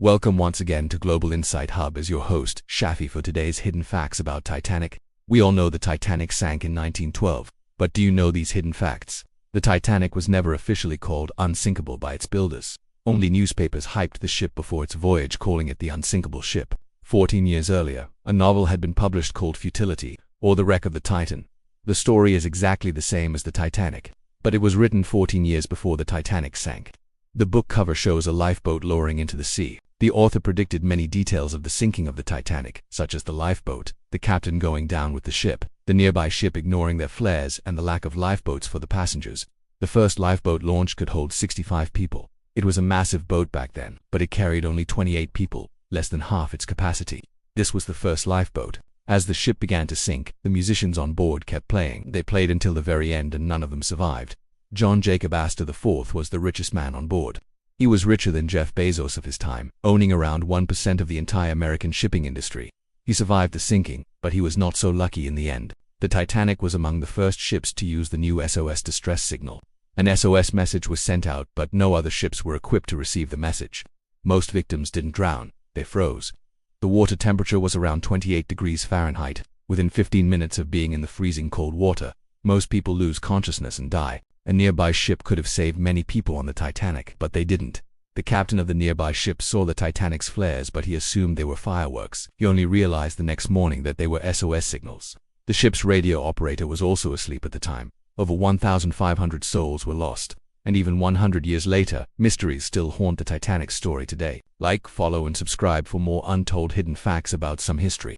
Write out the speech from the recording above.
Welcome once again to Global Insight Hub as your host, Shafi, for today's hidden facts about Titanic. We all know the Titanic sank in 1912, but do you know these hidden facts? The Titanic was never officially called unsinkable by its builders. Only newspapers hyped the ship before its voyage, calling it the unsinkable ship. 14 years earlier, a novel had been published called Futility, or The Wreck of the Titan. The story is exactly the same as the Titanic, but it was written 14 years before the Titanic sank. The book cover shows a lifeboat lowering into the sea. The author predicted many details of the sinking of the Titanic, such as the lifeboat, the captain going down with the ship, the nearby ship ignoring their flares, and the lack of lifeboats for the passengers. The first lifeboat launch could hold 65 people. It was a massive boat back then, but it carried only 28 people, less than half its capacity. This was the first lifeboat. As the ship began to sink, the musicians on board kept playing. They played until the very end and none of them survived. John Jacob Astor IV was the richest man on board. He was richer than Jeff Bezos of his time, owning around 1% of the entire American shipping industry. He survived the sinking, but he was not so lucky in the end. The Titanic was among the first ships to use the new SOS distress signal. An SOS message was sent out, but no other ships were equipped to receive the message. Most victims didn't drown, they froze. The water temperature was around 28 degrees Fahrenheit. Within 15 minutes of being in the freezing cold water, most people lose consciousness and die. A nearby ship could have saved many people on the Titanic, but they didn't. The captain of the nearby ship saw the Titanic's flares, but he assumed they were fireworks. He only realized the next morning that they were SOS signals. The ship's radio operator was also asleep at the time. Over 1,500 souls were lost. And even 100 years later, mysteries still haunt the Titanic story today. Like, follow, and subscribe for more untold hidden facts about some history.